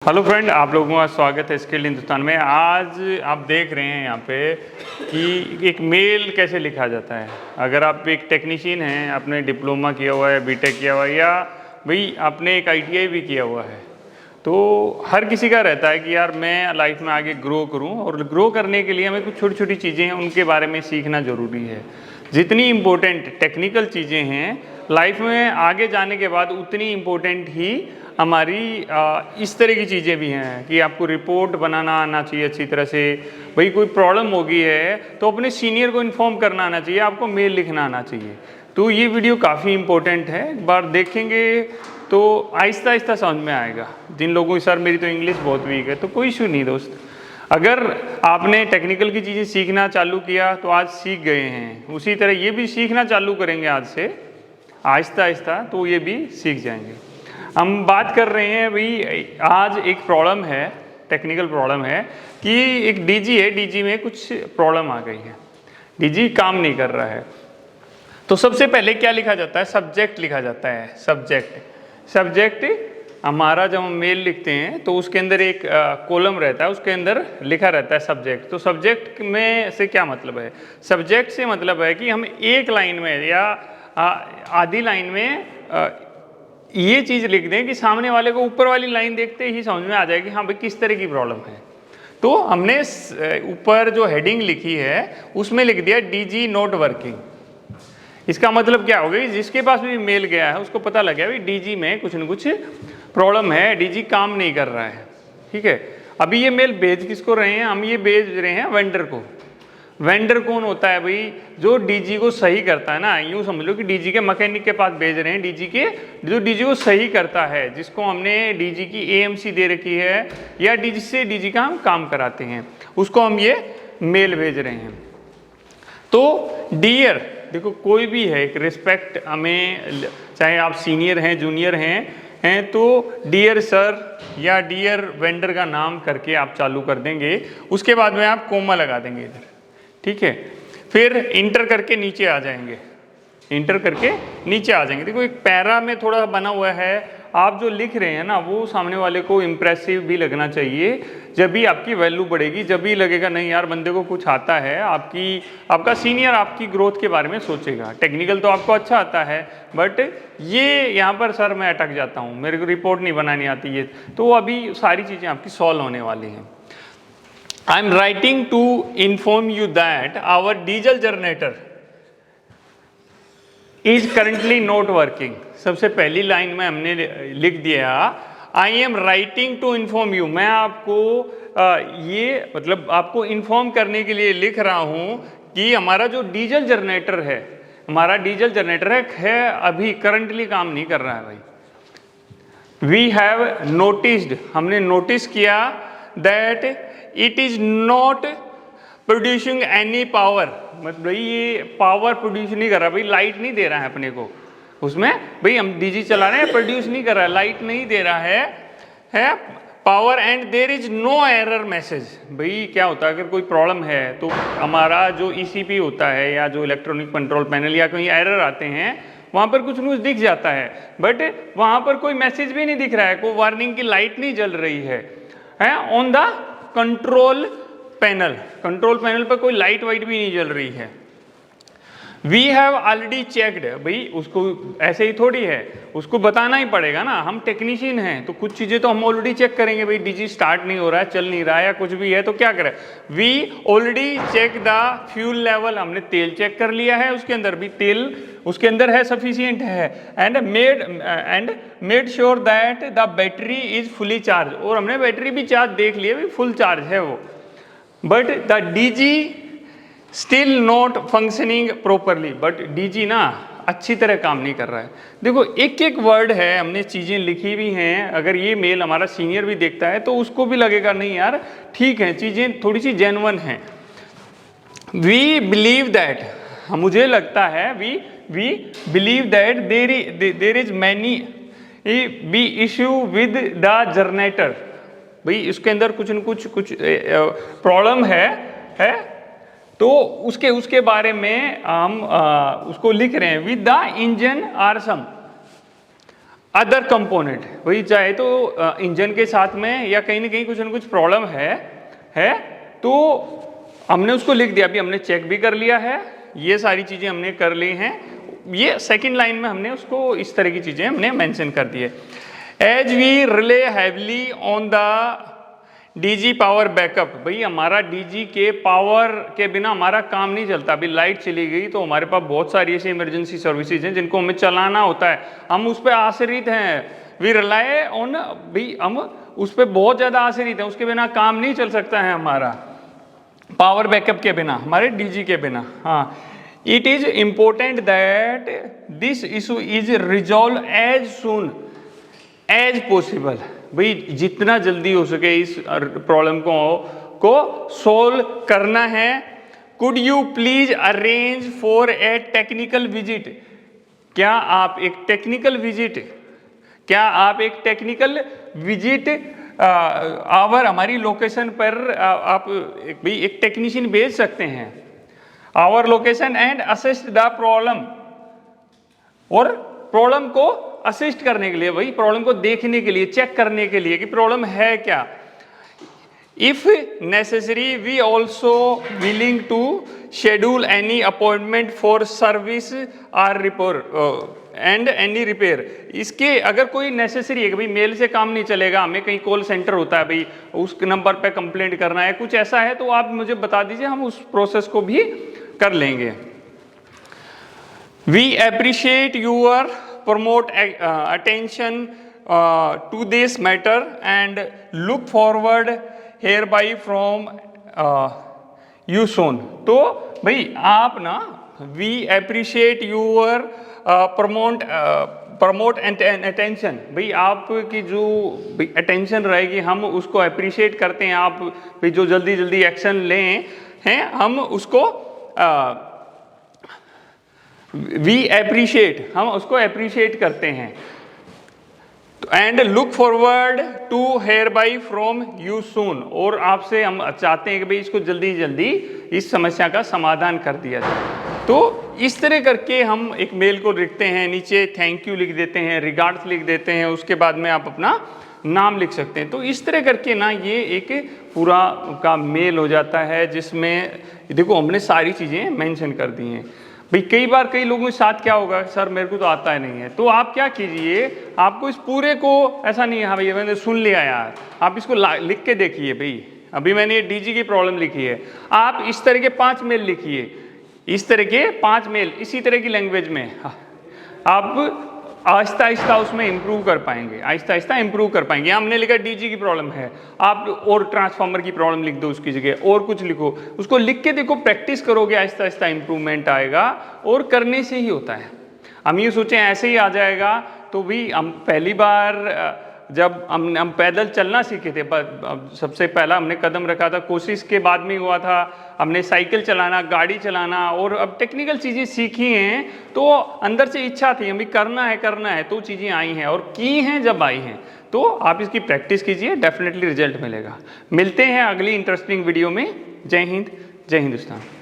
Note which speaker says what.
Speaker 1: Hello friend, आप लोगों का स्वागत है स्किल्ड हिंदुस्तान में। आज आप देख रहे हैं यहाँ पे कि एक मेल कैसे लिखा जाता है। अगर आप एक टेक्नीशियन हैं, आपने डिप्लोमा किया हुआ है, बीटेक किया हुआ है, या भाई आपने एक आईटीआई भी किया हुआ है, तो हर किसी का रहता है कि यार मैं लाइफ में आगे ग्रो करूँ, और ग्रो करने के लिए हमें कुछ छोटी छोटी चीज़ें हैं उनके बारे में सीखना ज़रूरी है। जितनी इम्पोर्टेंट टेक्निकल चीज़ें हैं लाइफ में आगे जाने के बाद, उतनी इम्पोर्टेंट ही हमारी इस तरह की चीज़ें भी हैं कि आपको रिपोर्ट बनाना आना चाहिए अच्छी तरह से। भाई कोई प्रॉब्लम हो गई है तो अपने सीनियर को इन्फॉर्म करना आना चाहिए, आपको मेल लिखना आना चाहिए। तो ये वीडियो काफ़ी इम्पोर्टेंट है, एक बार देखेंगे तो आहिस्ता आहिस्ता समझ में आएगा। जिन लोगों की सर मेरी तो इंग्लिश बहुत वीक है, तो कोई इशू नहीं दोस्त। अगर आपने टेक्निकल की चीज़ें सीखना चालू किया तो आज सीख गए हैं, उसी तरह ये भी सीखना चालू करेंगे आज से आहिस्ता आहिस्ता, तो ये भी सीख जाएंगे। हम बात कर रहे हैं भाई, आज एक प्रॉब्लम है, टेक्निकल प्रॉब्लम है कि एक डीजी है, डीजी में कुछ प्रॉब्लम आ गई है, डीजी काम नहीं कर रहा है। तो सबसे पहले क्या लिखा जाता है? सब्जेक्ट लिखा जाता है। सब्जेक्ट हमारा जब हम मेल लिखते हैं तो उसके अंदर एक कॉलम रहता है, उसके अंदर लिखा रहता है सब्जेक्ट। तो सब्जेक्ट में से क्या मतलब है? सब्जेक्ट से मतलब है कि हम एक लाइन में या आधी लाइन में ये चीज़ लिख दें कि सामने वाले को ऊपर वाली लाइन देखते ही समझ में आ जाए कि हाँ भाई किस तरह की प्रॉब्लम है। तो हमने ऊपर जो हेडिंग लिखी है उसमें लिख दिया डीजी नॉट वर्किंग। इसका मतलब क्या हो गया? जिसके पास भी मेल गया है उसको पता लग गया भाई डीजी में कुछ न कुछ प्रॉब्लम है, डीजी काम नहीं कर रहा है। ठीक है, अभी ये मेल भेज किसको रहे हैं? हम ये भेज रहे हैं वेंडर को। वेंडर कौन होता है भाई? जो डीजी को सही करता है ना, यूँ समझ लो कि डीजी के मैकेनिक के पास भेज रहे हैं, डीजी के जो डीजी को सही करता है, जिसको हमने डीजी की एएमसी दे रखी है या डीजी से डीजी का हम काम कराते हैं, उसको हम ये मेल भेज रहे हैं। तो डियर, देखो कोई भी है, एक रिस्पेक्ट हमें, चाहे आप सीनियर हैं जूनियर हैं तो डियर सर या डियर वेंडर का नाम करके आप चालू कर देंगे। उसके बाद में आप कोमा लगा देंगे इधर, ठीक है। फिर इंटर करके नीचे आ जाएंगे, इंटर करके नीचे आ जाएंगे। देखो एक पैरा में थोड़ा बना हुआ है, आप जो लिख रहे हैं ना वो सामने वाले को इम्प्रेसिव भी लगना चाहिए। जब भी आपकी वैल्यू बढ़ेगी, जब भी लगेगा नहीं यार बंदे को कुछ आता है, आपका सीनियर आपकी ग्रोथ के बारे में सोचेगा। टेक्निकल तो आपको अच्छा आता है, बट ये यहाँ पर सर मैं अटक जाता हूँ, मेरे को रिपोर्ट नहीं बनानी आती है, तो अभी सारी चीज़ें आपकी सॉल्व होने वाली हैं। I am writing to inform you that our diesel generator is currently not working। सबसे पहली लाइन में हमने लिख दिया I am writing to inform you। मैं आपको ये मतलब आपको इन्फॉर्म करने के लिए लिख रहा हूँ कि हमारा जो डीजल जनरेटर है, हमारा डीजल जनरेटर है अभी करंटली काम नहीं कर रहा है भाई। We have noticed, हमने नोटिस किया that it is not producing any power. मतलब भाई ये पावर प्रोड्यूस नहीं कर रहा भाई, लाइट नहीं दे रहा है अपने को उसमें। भाई हम डीजी चला रहे हैं, प्रोड्यूस नहीं कर रहा है, लाइट नहीं दे रहा है power, and there is no error message. भाई क्या होता है अगर कोई प्रॉब्लम है तो हमारा जो ईसीपी होता है या जो इलेक्ट्रॉनिक कंट्रोल पैनल या कहीं एरर आते हैं वहाँ पर कुछ न्यूज़ दिख जाता है, बट वहाँ पर कोई मैसेज भी नहीं दिख रहा है, कोई वार्निंग की लाइट नहीं जल रही है ऑन द कंट्रोल पैनल पर कोई लाइट वाइट भी नहीं जल रही है। वी हैव ऑलरेडी चेक्ड, भाई उसको ऐसे ही थोड़ी है, उसको बताना ही पड़ेगा ना, हम टेक्नीशियन हैं तो कुछ चीज़ें तो हम ऑलरेडी चेक करेंगे। भाई डीजी स्टार्ट नहीं हो रहा है, चल नहीं रहा है या कुछ भी है तो क्या करें? We already check the fuel level, हमने तेल चेक कर लिया है, उसके अंदर भी तेल उसके अंदर है, सफिशिएंट है, and made sure that the battery is fully charge, और हमने बैटरी भी चार्ज देख लिया भाई फुल चार्ज है वो, but the DG still not functioning properly. But DG ना अच्छी तरह काम नहीं कर रहा है। देखो एक एक वर्ड है, हमने चीज़ें लिखी भी हैं, अगर ये मेल हमारा सीनियर भी देखता है तो उसको भी लगेगा नहीं यार ठीक है, चीज़ें थोड़ी सी जेन्युइन हैं। वी बिलीव दैट, मुझे लगता है we believe that there is many be issue with the generator. भाई इसके अंदर कुछ न कुछ प्रॉब्लम है तो उसके बारे में हम उसको लिख रहे हैं। With the engine or some, other component, वही चाहे तो इंजन के साथ में या कहीं ना कहीं कुछ ना कुछ प्रॉब्लम है तो हमने उसको लिख दिया, अभी हमने चेक भी कर लिया है, ये सारी चीज़ें हमने कर ली हैं। ये सेकंड लाइन में हमने उसको इस तरह की चीज़ें हमने मेंशन कर दी है। As we rely heavily on the DG power backup, भाई हमारा डीजी के पावर के बिना हमारा काम नहीं चलता। अभी लाइट चली गई तो हमारे पास बहुत सारी ऐसी इमरजेंसी सर्विसेज हैं जिनको हमें चलाना होता है, हम उस पर आश्रित हैं। वी रिलाई ऑन, भाई हम उस पर बहुत ज़्यादा आश्रित हैं, उसके बिना काम नहीं चल सकता है हमारा, पावर बैकअप के बिना, हमारे डीजी के बिना। हाँ, it is important that this issue is resolve as soon as possible, भाई जितना जल्दी हो सके इस प्रॉब्लम को सोल्व करना है। Could you please arrange for a technical visit, क्या आप एक टेक्निकल विजिट आवर हमारी लोकेशन पर आप एक टेक्नीशियन भेज सकते हैं, our location and assist the problem, और प्रॉब्लम को असिस्ट करने के लिए, वही प्रॉब्लम को देखने के लिए, चेक करने के लिए कि प्रॉब्लम है क्या। If necessary we also willing to schedule any appointment for service or report and any repair. इसके अगर कोई नेसेसरी है कि भाई मेल से काम नहीं चलेगा, हमें कहीं कॉल सेंटर होता है, भाई उस नंबर पे कंप्लेंट करना है, कुछ ऐसा है तो आप मुझे बता दीजिए, हम उस प्रोसेस को भी कर लेंगे। We appreciate your promote attention to this matter and look forward hereby from you soon। तो भाई आप ना we appreciate your promote attention, भाई आपकी जो attention रहेगी हम उसको appreciate करते हैं, आप भाई जो जल्दी जल्दी एक्शन लें हैं हम उसको वी अप्रिशिएट, हम उसको अप्रिशिएट करते हैं। And look forward to hear by from you soon, और आपसे हम चाहते हैं कि भाई इसको जल्दी जल्दी इस समस्या का समाधान कर दिया जाए। तो इस तरह करके हम एक मेल को लिखते हैं, नीचे थैंक यू लिख देते हैं, रिगार्ड्स लिख देते हैं, उसके बाद में आप अपना नाम लिख सकते हैं। तो इस तरह करके ना ये एक पूरा का मेल हो जाता है, जिसमें देखो हमने सारी चीज़ें मेंशन कर दी हैं। भाई कई बार कई लोगों के साथ क्या होगा, सर मेरे को तो आता ही नहीं है, तो आप क्या कीजिए, आपको इस पूरे को ऐसा नहीं है हाँ भैया मैंने सुन लिया यार, आप इसको लिख के देखिए। भाई अभी मैंने ये डीजी की प्रॉब्लम लिखी है, आप इस तरह के 5 मेल लिखिए, इस तरह के 5 मेल इसी तरह की लैंग्वेज में, आप आहिस्ता आहिस्ता उसमें इंप्रूव कर पाएंगे, आहिस्ता आहिस्ता इंप्रूव कर पाएंगे। हमने लिखा डीजी की प्रॉब्लम है, आप और ट्रांसफार्मर की प्रॉब्लम लिख दो, उसकी जगह और कुछ लिखो, उसको लिख के देखो, प्रैक्टिस करोगे आहिस्ता आहिस्ता इंप्रूवमेंट आएगा, और करने से ही होता है। हम ये सोचें ऐसे ही आ जाएगा, तो भी हम पहली बार जब हम पैदल चलना सीखे थे, सबसे पहला हमने कदम रखा था, कोशिश के बाद में हुआ था, हमने साइकिल चलाना, गाड़ी चलाना, और अब टेक्निकल चीज़ें सीखी हैं, तो अंदर से इच्छा थी हमें करना है, तो चीज़ें आई हैं और की हैं जब आई हैं। तो आप इसकी प्रैक्टिस कीजिए, डेफिनेटली रिजल्ट मिलेगा। मिलते हैं अगली इंटरेस्टिंग वीडियो में। जय हिंद, जय हिंदुस्तान।